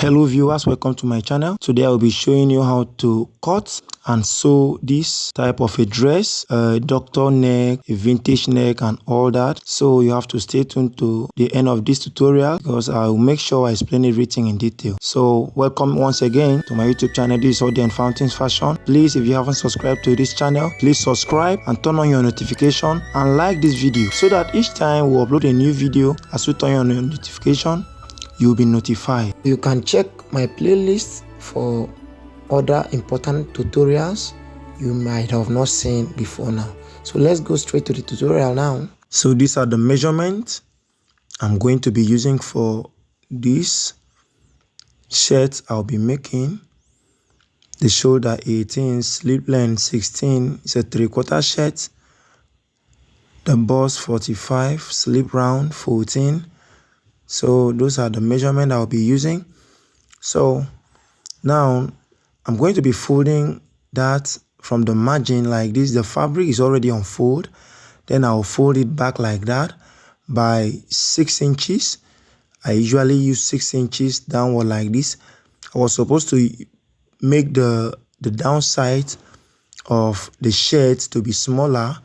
Hello viewers, welcome to my channel. Today I will be showing you how to cut and sew this type of a dress, a doctor neck, a vintage neck and all that. So you have to stay tuned to the end of this tutorial because I will make sure I explain everything in detail. So welcome once again to my YouTube channel. This is Audi and Fountains Fashion. Please, if you haven't subscribed to this channel, please subscribe and turn on your notification and like this video so that each time we upload a new video, as we turn on your notification, you'll be notified. You can check my playlist for other important tutorials you might have not seen before now. So let's go straight to the tutorial now. So these are the measurements I'm going to be using for this shirt I'll be making. The shoulder 18, sleeve length 16, it's a 3/4 shirt. The bust 45, sleeve round 14. So those are the measurements I'll be using. So now I'm going to be folding that from the margin like this. The fabric is already on fold. Then I'll fold it back like that by 6 inches. I usually use 6 inches downward like this. I was supposed to make the downside of the shirt to be smaller,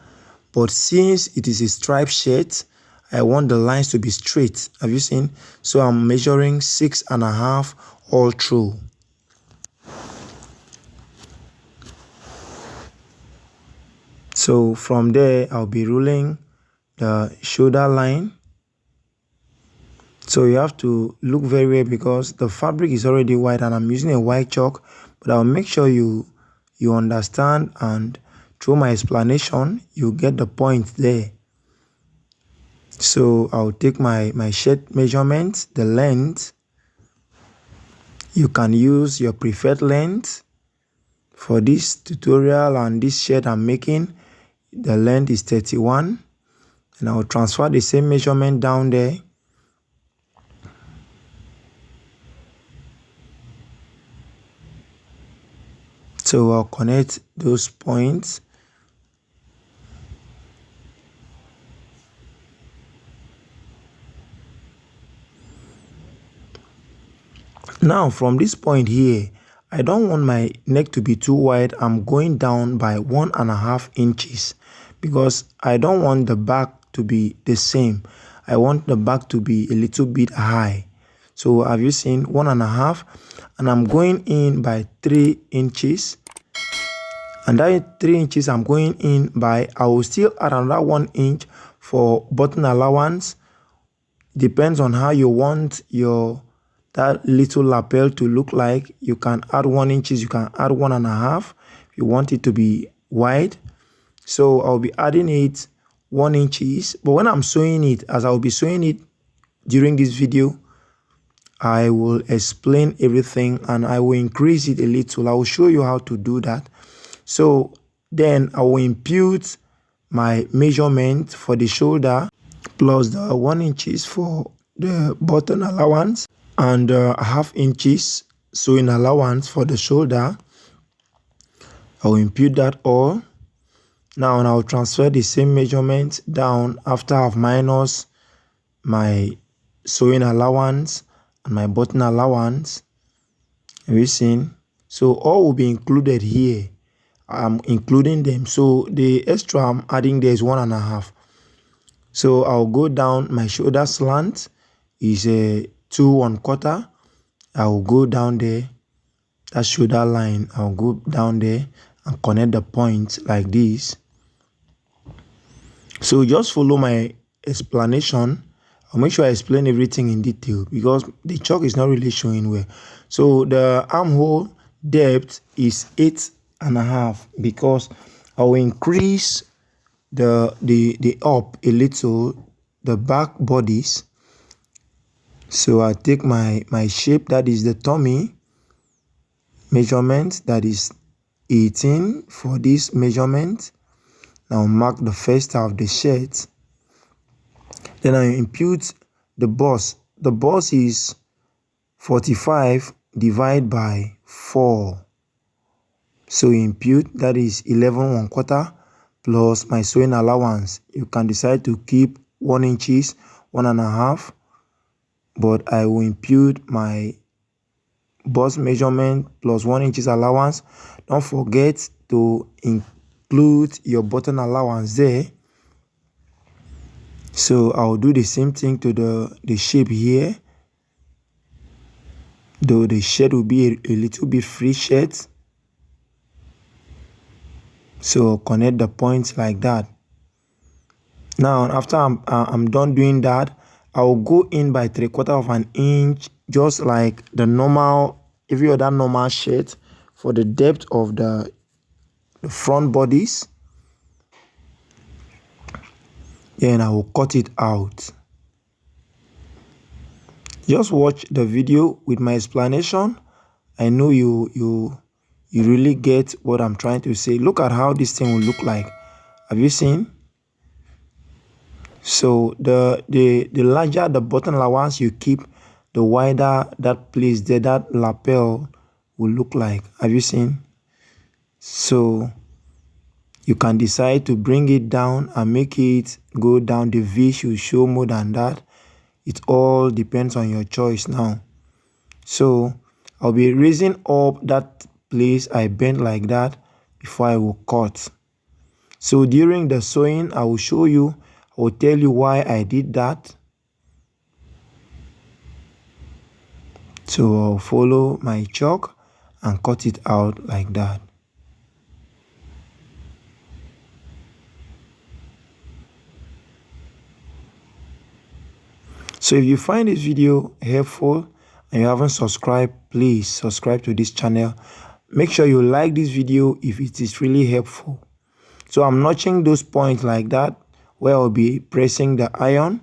but since it is a striped shirt, I want the lines to be straight. Have you seen? So I'm measuring 6.5 all through. So from there, I'll be ruling the shoulder line. So you have to look very well because the fabric is already white and I'm using a white chalk, but I'll make sure you understand, and through my explanation, you get the point there. So I'll take my shirt measurement, the length. You can use your preferred length. For this tutorial and this shirt I'm making, the length is 31. And I'll transfer the same measurement down there. So I'll connect those points. Now from this point here, I don't want my neck to be too wide. I'm going down by 1.5 inches because I don't want the back to be the same. I want the back to be a little bit high. So have you seen 1.5? And I'm going in by 3 inches. And that 3 inches I'm going in by, I will still add another 1 inch for button allowance. Depends on how you want that little lapel to look like. You can add 1 inches, you can add 1.5 if you want it to be wide. So I'll be adding it 1 inches. But when I'm sewing it, as I'll be sewing it during this video, I will explain everything and I will increase it a little. I will show you how to do that. So then I will impute my measurement for the shoulder plus the 1 inches for the button allowance and 0.5 inches sewing allowance for the shoulder. I will impute that all. Now I'll transfer the same measurement down after I've minus my sewing allowance and my button allowance. Have you seen? So all will be included here. I'm including them. So the extra I'm adding there is 1.5. So I'll go down. My shoulder slant is a 2 1/4. I'll go down there. That shoulder line, I'll go down there and connect the points like this. So just follow my explanation. I'll make sure I explain everything in detail because the chalk is not really showing well. So the armhole depth is 8.5 because I will increase the up a little, the back bodies. So I take my shape, that is the tummy measurement, that is 18 for this measurement. Now mark the first half of the shirt. Then I impute the bust. The bust is 45 divided by 4. So impute, that is 11 1/4 plus my sewing allowance. You can decide to keep 1 inches, 1.5. But I will impute my bust measurement plus 1 inches allowance. Don't forget to include your button allowance there. So I'll do the same thing to the shape here, though the shade will be a little bit free shade. So connect the points like that. Now after I'm done doing that, I'll go in by 3/4 of an inch, just like the normal, every other normal shade, for the depth of the front bodies. Then I will cut it out. Just watch the video with my explanation. I know you really get what I'm trying to say. Look at how this thing will look like. Have you seen? So the larger the button allowance you keep, the wider that place there, that lapel will look like. Have you seen? So you can decide to bring it down and make it go down. The V should show more than that. It all depends on your choice now. So I'll be raising up that place I bent like that before I will cut. So during the sewing, I will show you, I will tell you why I did that. So I'll follow my chalk and cut it out like that. So if you find this video helpful and you haven't subscribed, please subscribe to this channel. Make sure you like this video if it is really helpful. So I'm notching those points like that where I'll be pressing the iron.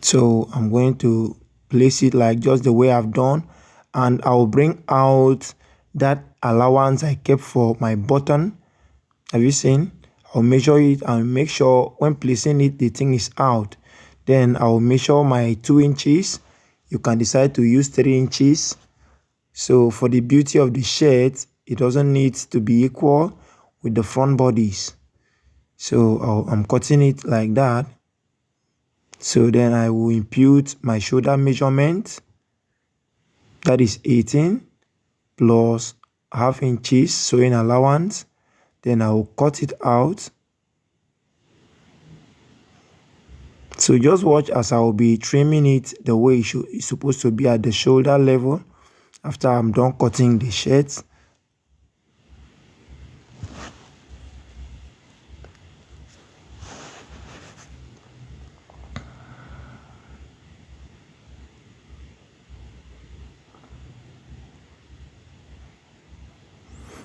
So I'm going to place it like just the way I've done, and I'll bring out that allowance I kept for my button. Have you seen? I'll measure it and make sure when placing it the thing is out. Then I'll measure my 2 inches. You can decide to use 3 inches. So for the beauty of the shirt, it doesn't need to be equal with the front bodies. So I'm cutting it like that. So then I will impute my shoulder measurement. That is 18 plus ½ inches sewing allowance. Then I will cut it out. So just watch as I will be trimming it the way it's supposed to be at the shoulder level after I'm done cutting the shirt.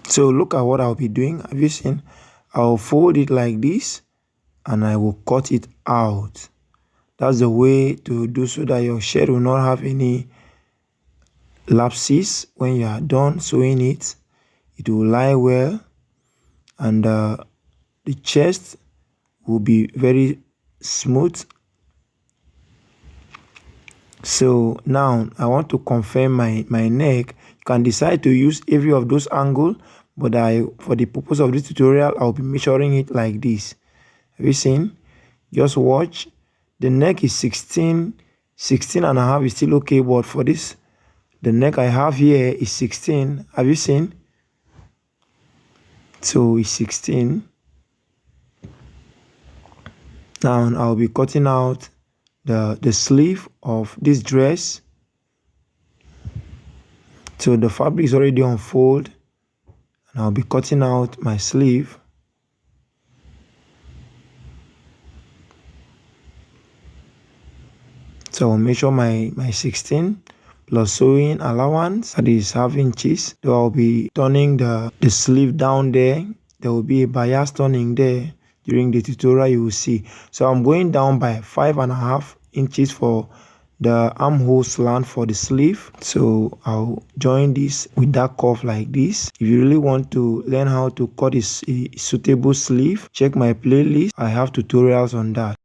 So look at what I'll be doing. Have you seen? I'll fold it like this and I will cut it out. That's the way to do so that your shirt will not have any lapses when you are done sewing it. It will lie well, and the chest will be very smooth. So now I want to confirm my neck. You can decide to use every of those angles, but for the purpose of this tutorial, I'll be measuring it like this. Have you seen? Just watch. The neck is 16 and a half is still okay, but for this, the neck I have here is 16. Have you seen? So it's 16. Now I'll be cutting out the sleeve of this dress. So the fabric is already on fold, and I'll be cutting out my sleeve. So I'll measure my 16 plus sewing allowance, that is ½ inches. So I'll be turning the sleeve down there. There will be a bias turning there. During the tutorial you will see. So I'm going down by 5.5 inches for the armhole slant for the sleeve. So I'll join this with that curve like this. If you really want to learn how to cut a suitable sleeve, check my playlist. I have tutorials on that.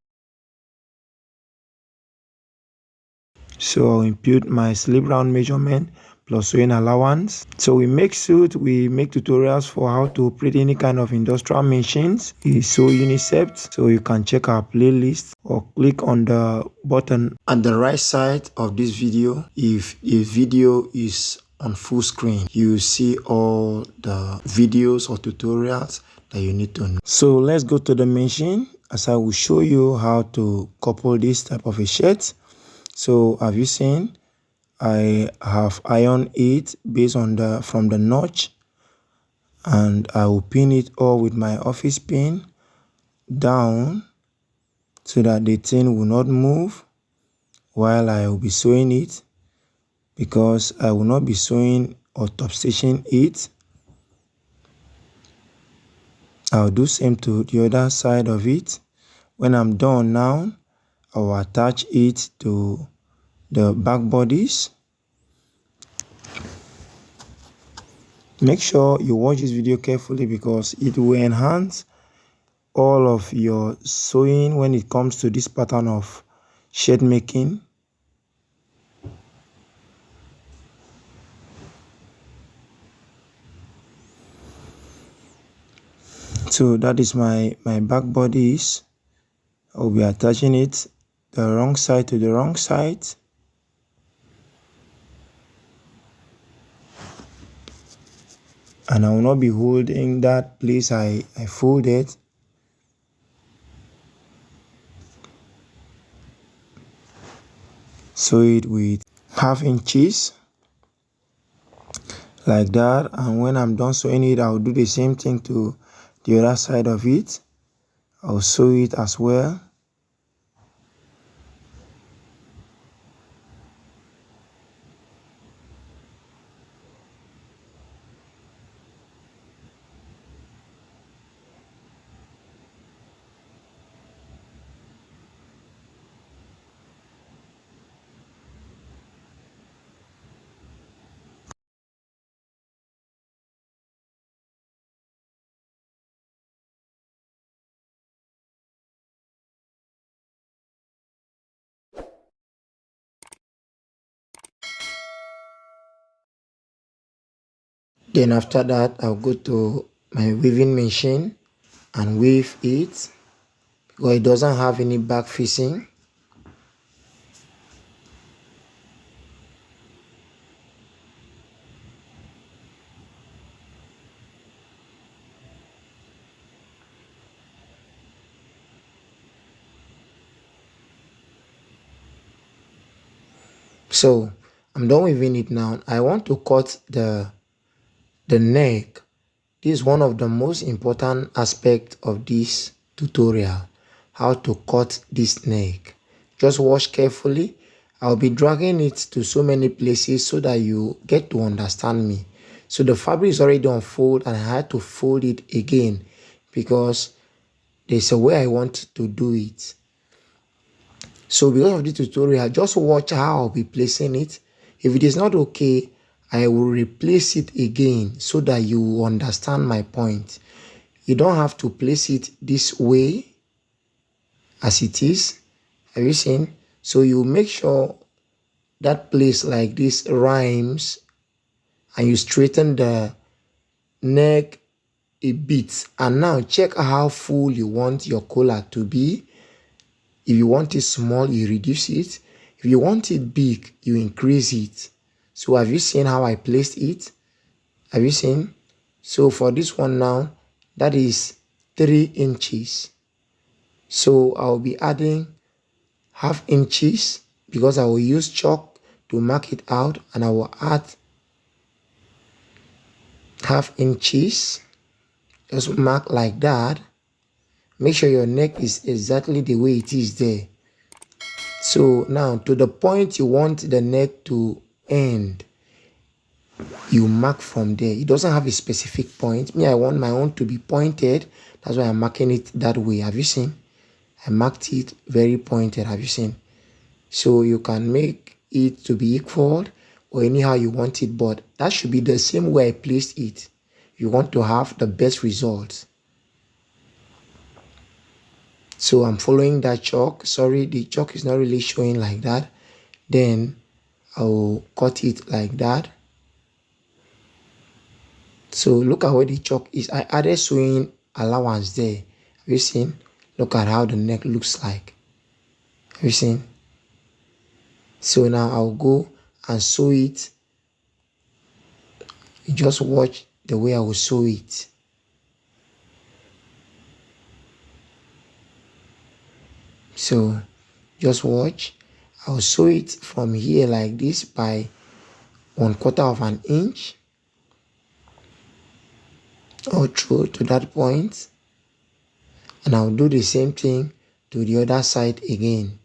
So I'll impute my sleeve round measurement plus sewing allowance. So we make tutorials for how to operate any kind of industrial machines. It's so unisept, so you can check our playlist or click on the button at the right side of this video. If the video is on full screen, you see all the videos or tutorials that you need to know. So let's go to the machine as I will show you how to couple this type of a shirt. So have you seen, I have ironed it based on from the notch, and I will pin it all with my office pin down so that the thing will not move while I will be sewing it, because I will not be sewing or top stitching it. I'll do same to the other side of it. When I'm done now, I will attach it to the back bodies. Make sure you watch this video carefully because it will enhance all of your sewing when it comes to this pattern of shirt making. So that is my back bodies. I will be attaching it the wrong side to the wrong side. And I will not be holding that place I folded. Sew it with 1/2 inches like that, and when I'm done sewing it, I'll do the same thing to the other side of it. I'll sew it as well. Then after that, I'll go to my weaving machine and weave it because it doesn't have any back facing. So I'm done weaving it now. I want to cut the neck. This is one of the most important aspects of this tutorial, how to cut this neck. Just watch carefully. I'll be dragging it to so many places so that you get to understand me. So the fabric is already unfolded and I had to fold it again because there's a way I want to do it. So because of this tutorial, just watch how I'll be placing it. If it is not okay, I will replace it again so that you will understand my point. You don't have to place it this way as it is. Have you seen? So you make sure that place like this rhymes and you straighten the neck a bit. And now check how full you want your collar to be. If you want it small, you reduce it. If you want it big, you increase it. So have you seen how I placed it? Have you seen? So for this one now, that is 3 inches. So I'll be adding 1/2 inches because I will use chalk to mark it out, and I will add 1/2 inches. Just mark like that. Make sure your neck is exactly the way it is there. So now to the point you want the neck to end, you mark from there. It doesn't have a specific point. Me, I want my own to be pointed. That's why I'm marking it that way. Have you seen? I marked it very pointed. Have you seen? So you can make it to be equal or anyhow you want it, but that should be the same way I placed it. You want to have the best results. So I'm following that chalk. Sorry, the chalk is not really showing like that. Then I'll cut it like that. So look at where the chalk is. I added sewing allowance there. Have you seen? Look at how the neck looks like. Have you seen? So now I'll go and sew it. You just watch the way I will sew it. So just watch. I'll sew it from here like this by 1/4 of an inch all through to that point, and I'll do the same thing to the other side again.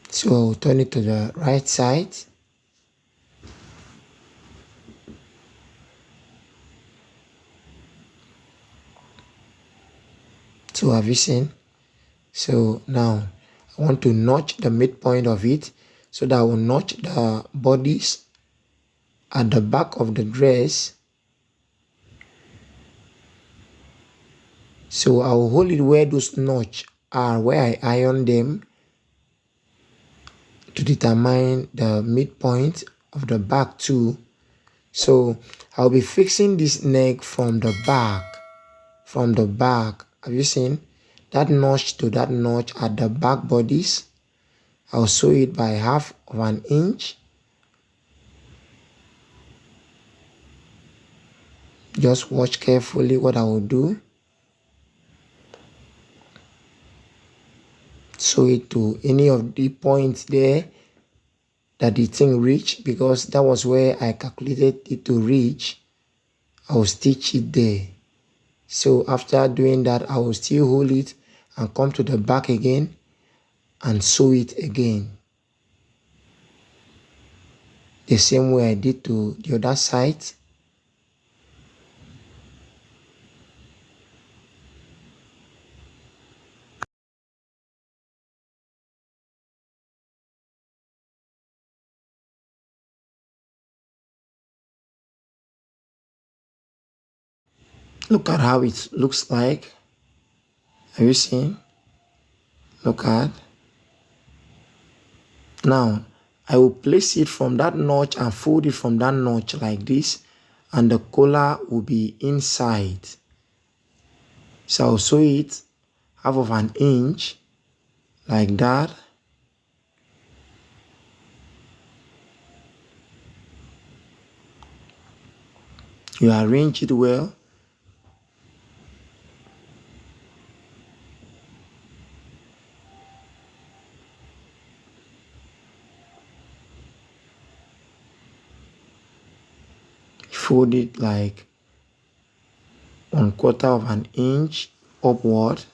So I'll turn it to the right side. So have you seen? So now I want to notch the midpoint of it, so that I will notch the bodies at the back of the dress. So I will hold it where those notch are, where I iron them, to determine the midpoint of the back too. So I'll be fixing this neck from the back. From the back, have you seen? That notch to that notch at the back bodies. I'll sew it by 1/2 of an inch. Just watch carefully what I will do. Sew it to any of the points there that the thing reach, because that was where I calculated it to reach. I'll stitch it there. So after doing that, I will still hold it and come to the back again and sew it again, the same way I did to the other side. Look at how it looks like. Have you seen? Look at. Now I will place it from that notch and fold it from that notch like this, and the collar will be inside. So I'll sew it 1/2 of an inch like that. You arrange it well. Fold it like 1/4 of an inch upward.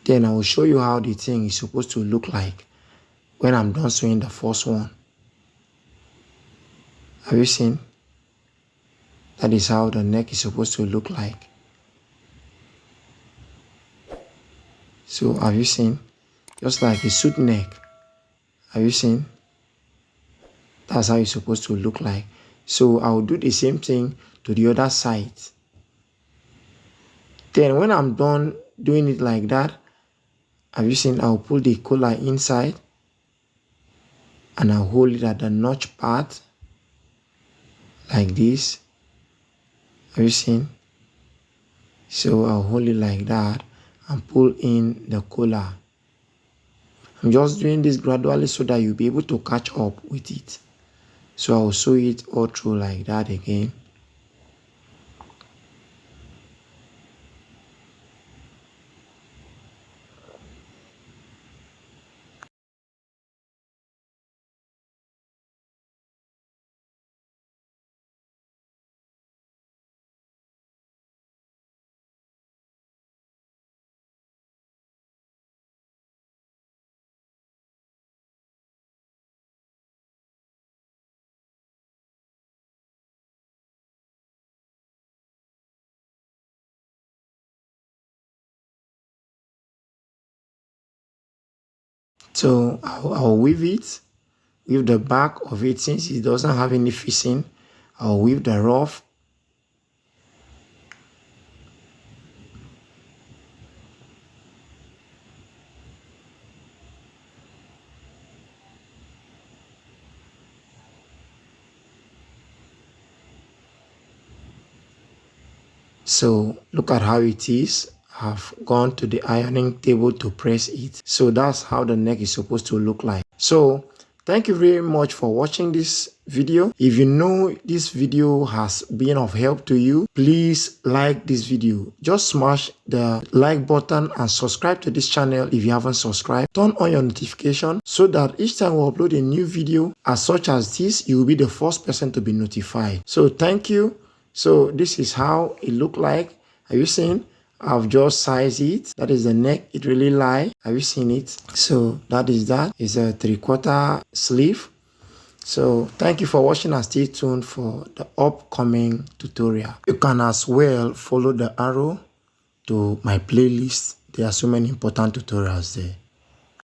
Then I will show you how the thing is supposed to look like when I'm done sewing the first one. Have you seen? That is how the neck is supposed to look like. So have you seen? Just like a suit neck. Have you seen? That's how it's supposed to look like. So I'll do the same thing to the other side. Then when I'm done doing it like that, have you seen? I'll pull the collar inside and I'll hold it at the notch part like this. Have you seen? So I'll hold it like that and pull in the collar. I'm just doing this gradually so that you'll be able to catch up with it. So I'll sew it all through like that again. So I'll weave it, weave the back of it. Since it doesn't have any facing, I'll weave the ruff. So look at how it is. I've gone to the ironing table to press it. So that's how the neck is supposed to look like. So thank you very much for watching this video. If you know this video has been of help to you, please like this video. Just smash the like button and subscribe to this channel if you haven't subscribed. Turn on your notification so that each time we upload a new video as such as this, you will be the first person to be notified. So thank you. So this is how it look like. Have you seen? I've just sized it. That is the neck. It really lie. Have you seen it? So that is that. It's a 3/4 sleeve. So thank you for watching and stay tuned for the upcoming tutorial. You can as well follow the arrow to my playlist. There are so many important tutorials there.